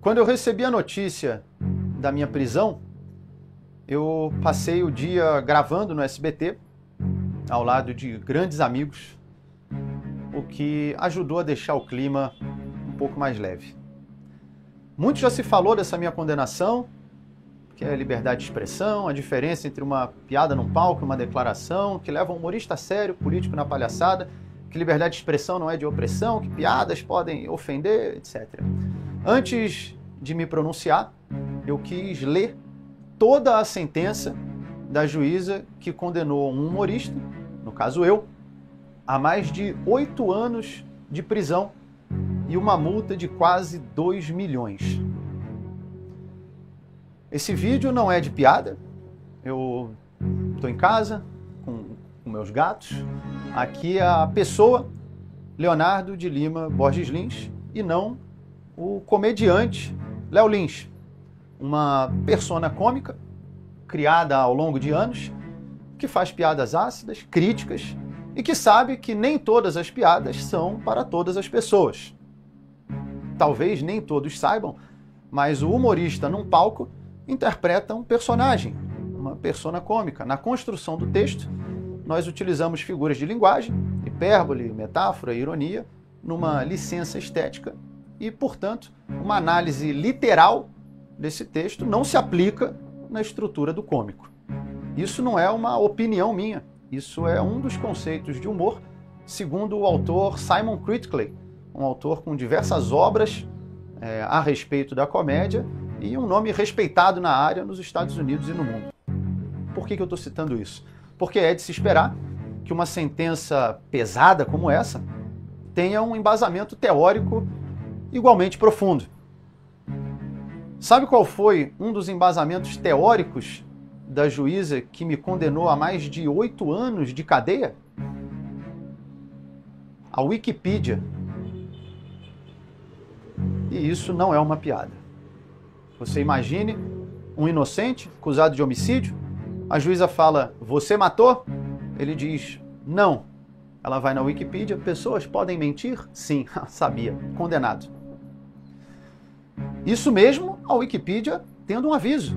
Quando eu recebi a notícia da minha prisão, eu passei o dia gravando no SBT, ao lado de grandes amigos, o que ajudou a deixar o clima um pouco mais leve. Muito já se falou dessa minha condenação, que é a liberdade de expressão, a diferença entre uma piada num palco e uma declaração, que leva um humorista a sério, político na palhaçada, que liberdade de expressão não é de opressão, que piadas podem ofender, etc. Antes de me pronunciar, eu quis ler toda a sentença da juíza que condenou um humorista, no caso eu, a mais de 8 anos de prisão e uma multa de quase 2 milhões. Esse vídeo não é de piada, eu estou em casa com meus gatos. Aqui é a pessoa Leonardo de Lima Borges Lins e não o comediante Léo Lins, uma persona cômica criada ao longo de anos, que faz piadas ácidas, críticas e que sabe que nem todas as piadas são para todas as pessoas. Talvez nem todos saibam, mas o humorista num palco interpreta um personagem, uma persona cômica. Na construção do texto, nós utilizamos figuras de linguagem, hipérbole, metáfora, ironia, numa licença estética e, portanto, uma análise literal desse texto não se aplica na estrutura do cômico. Isso não é uma opinião minha, isso é um dos conceitos de humor, segundo o autor Simon Critickley, um autor com diversas obras a respeito da comédia e um nome respeitado na área nos Estados Unidos e no mundo. Por que eu estou citando isso? Porque é de se esperar que uma sentença pesada como essa tenha um embasamento teórico igualmente profundo. Sabe qual foi um dos embasamentos teóricos da juíza que me condenou a mais de 8 anos de cadeia? A Wikipedia. E isso não é uma piada. Você imagine um inocente acusado de homicídio, a juíza fala, você matou? Ele diz, não. Ela vai na Wikipedia, pessoas podem mentir? Sim, sabia, condenado. Isso mesmo, a Wikipedia tendo um aviso.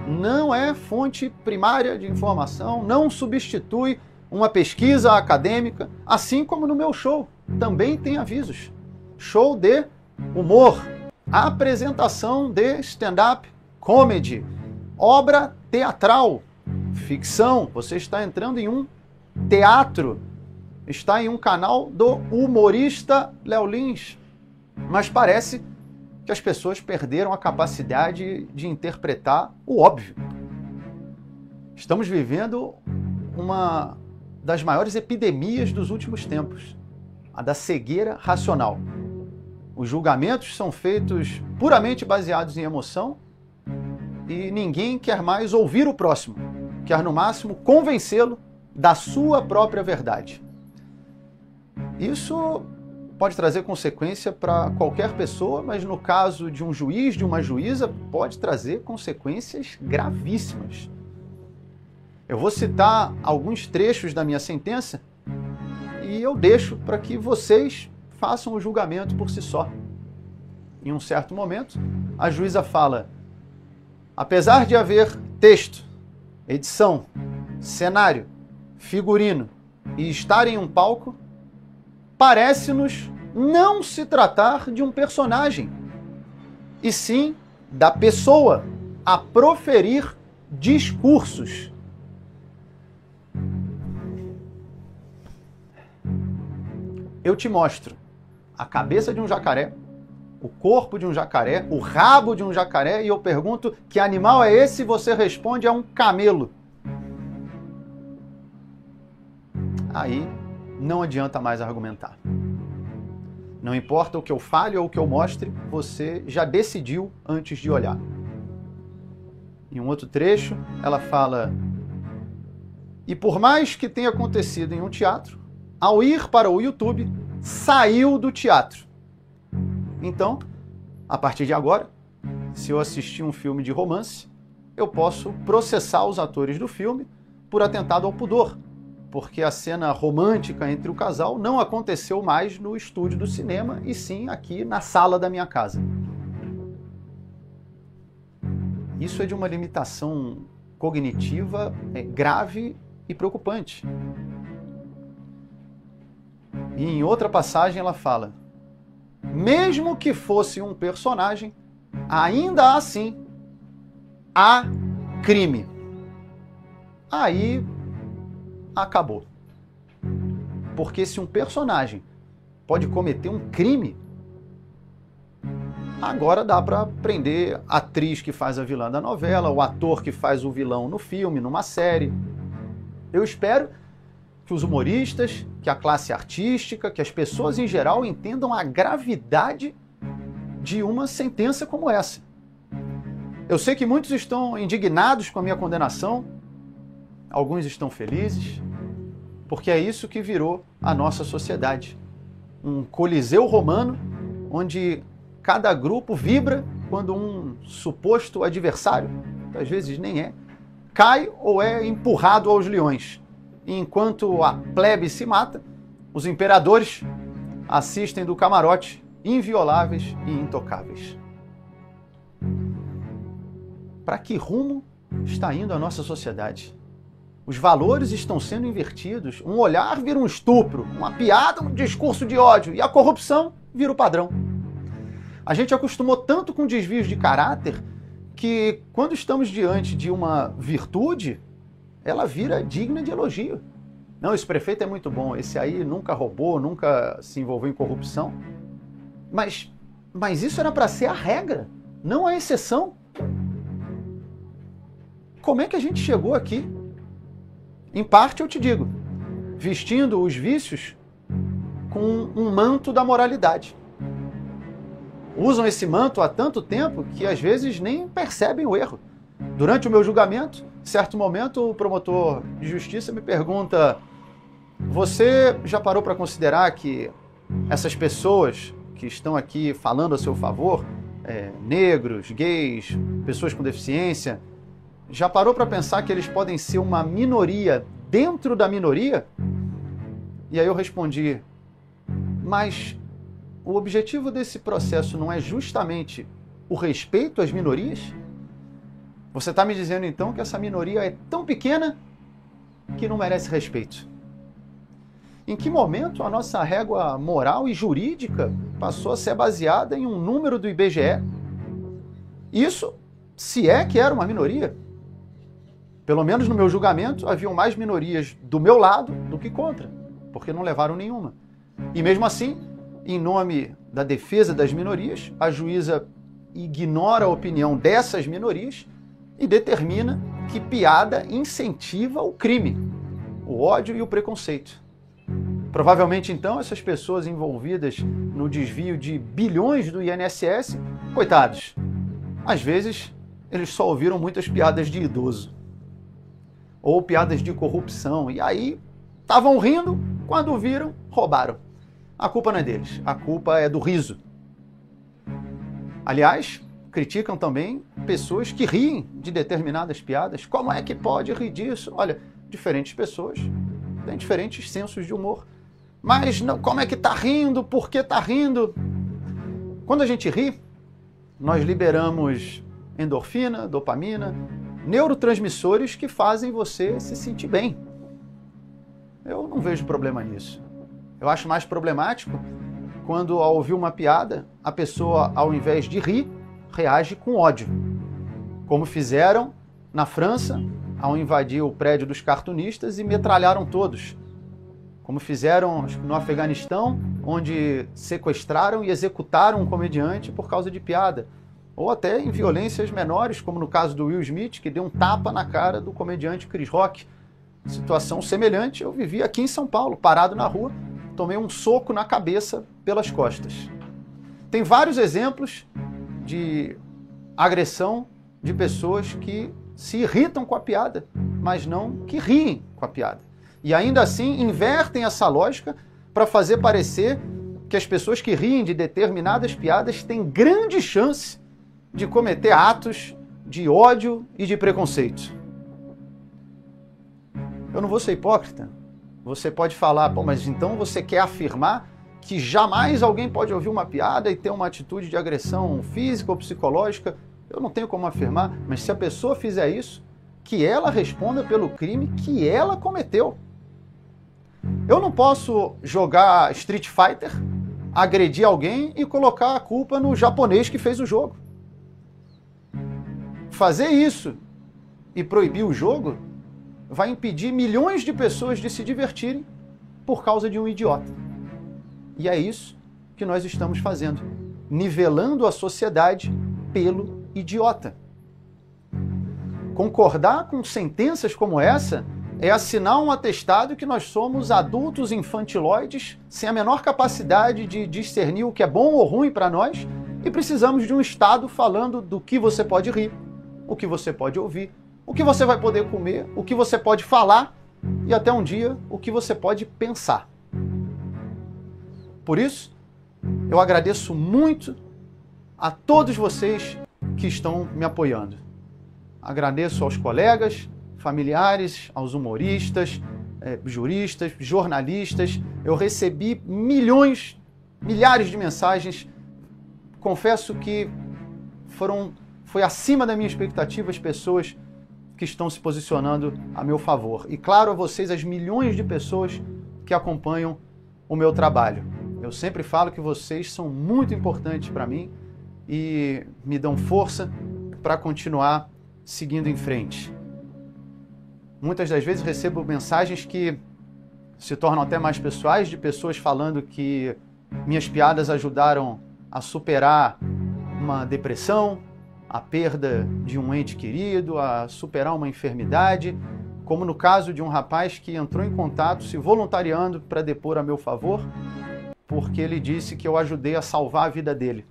Não é fonte primária de informação, não substitui uma pesquisa acadêmica, assim como no meu show, também tem avisos. Show de humor, apresentação de stand-up, comedy, obra teatral, ficção. Você está entrando em um teatro, está em um canal do humorista Léo Lins. Mas parece que as pessoas perderam a capacidade de interpretar o óbvio. Estamos vivendo uma das maiores epidemias dos últimos tempos, a da cegueira racional. Os julgamentos são feitos puramente baseados em emoção e ninguém quer mais ouvir o próximo, quer no máximo convencê-lo da sua própria verdade. Isso pode trazer consequência para qualquer pessoa, mas no caso de um juiz, de uma juíza, pode trazer consequências gravíssimas. Eu vou citar alguns trechos da minha sentença e eu deixo para que vocês façam o julgamento por si só. Em um certo momento, a juíza fala, apesar de haver texto, edição, cenário, figurino e estar em um palco, parece-nos não se tratar de um personagem, e sim da pessoa a proferir discursos. Eu te mostro a cabeça de um jacaré, o corpo de um jacaré, o rabo de um jacaré, e eu pergunto que animal é esse? E você responde, é um camelo. Aí não adianta mais argumentar. Não importa o que eu fale ou o que eu mostre, você já decidiu antes de olhar. Em um outro trecho, ela fala, e por mais que tenha acontecido em um teatro, ao ir para o YouTube, saiu do teatro. Então, a partir de agora, se eu assistir um filme de romance, eu posso processar os atores do filme por atentado ao pudor, porque a cena romântica entre o casal não aconteceu mais no estúdio do cinema, e sim aqui na sala da minha casa. Isso é de uma limitação cognitiva grave e preocupante. E em outra passagem ela fala: mesmo que fosse um personagem, ainda assim há crime. Aí acabou. Porque se um personagem pode cometer um crime, agora dá para prender a atriz que faz a vilã da novela, o ator que faz o vilão no filme, numa série. Eu espero que os humoristas, que a classe artística, que as pessoas em geral entendam a gravidade de uma sentença como essa. Eu sei que muitos estão indignados com a minha condenação, alguns estão felizes, porque é isso que virou a nossa sociedade. Um coliseu romano, onde cada grupo vibra quando um suposto adversário, que às vezes nem é, cai ou é empurrado aos leões. E enquanto a plebe se mata, os imperadores assistem do camarote, invioláveis e intocáveis. Para que rumo está indo a nossa sociedade? Os valores estão sendo invertidos, um olhar vira um estupro, uma piada, um discurso de ódio, e a corrupção vira o padrão. A gente acostumou tanto com desvios de caráter que, quando estamos diante de uma virtude, ela vira digna de elogio. Não, esse prefeito é muito bom, esse aí nunca roubou, nunca se envolveu em corrupção. Mas isso era para ser a regra, não a exceção. Como é que a gente chegou aqui? Em parte, eu te digo, vestindo os vícios com um manto da moralidade. Usam esse manto há tanto tempo que às vezes nem percebem o erro. Durante o meu julgamento, em certo momento, o promotor de justiça me pergunta: você já parou para considerar que essas pessoas que estão aqui falando a seu favor, negros, gays, pessoas com deficiência, já parou para pensar que eles podem ser uma minoria dentro da minoria? E aí eu respondi: mas o objetivo desse processo não é justamente o respeito às minorias? Você está me dizendo então que essa minoria é tão pequena que não merece respeito? Em que momento a nossa régua moral e jurídica passou a ser baseada em um número do IBGE? Isso, se é que era uma minoria. Pelo menos no meu julgamento, haviam mais minorias do meu lado do que contra, porque não levaram nenhuma. E mesmo assim, em nome da defesa das minorias, a juíza ignora a opinião dessas minorias e determina que piada incentiva o crime, o ódio e o preconceito. Provavelmente, então, essas pessoas envolvidas no desvio de bilhões do INSS, coitados, às vezes eles só ouviram muitas piadas de idoso ou piadas de corrupção, e aí estavam rindo, quando viram, roubaram. A culpa não é deles, a culpa é do riso. Aliás, criticam também pessoas que riem de determinadas piadas. Como é que pode rir disso? Olha, diferentes pessoas têm diferentes sensos de humor. Mas não, como é que está rindo? Por que está rindo? Quando a gente ri, nós liberamos endorfina, dopamina, neurotransmissores que fazem você se sentir bem. Eu não vejo problema nisso. Eu acho mais problemático quando, ao ouvir uma piada, a pessoa, ao invés de rir, reage com ódio. Como fizeram na França, ao invadir o prédio dos cartunistas e metralharam todos. Como fizeram no Afeganistão, onde sequestraram e executaram um comediante por causa de piada. Ou até em violências menores, como no caso do Will Smith, que deu um tapa na cara do comediante Chris Rock. Situação semelhante eu vivi aqui em São Paulo, parado na rua, tomei um soco na cabeça pelas costas. Tem vários exemplos de agressão de pessoas que se irritam com a piada, mas não que riem com a piada. E ainda assim invertem essa lógica para fazer parecer que as pessoas que riem de determinadas piadas têm grande chance de cometer atos de ódio e de preconceito. Eu não vou ser hipócrita. Você pode falar, pô, mas então você quer afirmar que jamais alguém pode ouvir uma piada e ter uma atitude de agressão física ou psicológica Eu não tenho como afirmar, mas se a pessoa fizer isso, que ela responda pelo crime que ela cometeu. Eu não posso jogar Street Fighter, agredir alguém e colocar a culpa no japonês que fez o jogo. Fazer isso e proibir o jogo vai impedir milhões de pessoas de se divertirem por causa de um idiota. E é isso que nós estamos fazendo, nivelando a sociedade pelo idiota. Concordar com sentenças como essa é assinar um atestado que nós somos adultos infantiloides, sem a menor capacidade de discernir o que é bom ou ruim para nós, e precisamos de um Estado falando do que você pode rir, o que você pode ouvir, o que você vai poder comer, o que você pode falar e até um dia o que você pode pensar. Por isso, eu agradeço muito a todos vocês que estão me apoiando. Agradeço aos colegas, familiares, aos humoristas, juristas, jornalistas. Eu recebi milhares de mensagens. Confesso que foi acima da minha expectativa as pessoas que estão se posicionando a meu favor. E claro, a vocês, as milhões de pessoas que acompanham o meu trabalho. Eu sempre falo que vocês são muito importantes para mim e me dão força para continuar seguindo em frente. Muitas das vezes recebo mensagens que se tornam até mais pessoais, de pessoas falando que minhas piadas ajudaram a superar uma depressão, a perda de um ente querido, a superar uma enfermidade, como no caso de um rapaz que entrou em contato se voluntariando para depor a meu favor, porque ele disse que eu ajudei a salvar a vida dele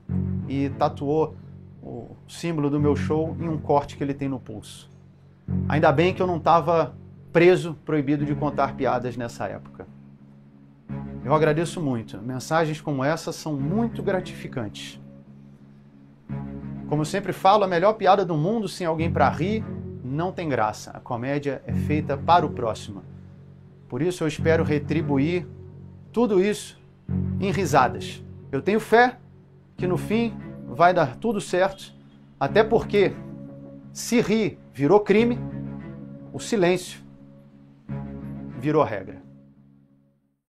e tatuou o símbolo do meu show em um corte que ele tem no pulso. Ainda bem que eu não estava preso, proibido de contar piadas nessa época. Eu agradeço muito. Mensagens como essa são muito gratificantes. Como eu sempre falo, a melhor piada do mundo sem alguém para rir não tem graça. A comédia é feita para o próximo. Por isso eu espero retribuir tudo isso em risadas. Eu tenho fé que no fim vai dar tudo certo, até porque se rir virou crime, o silêncio virou regra.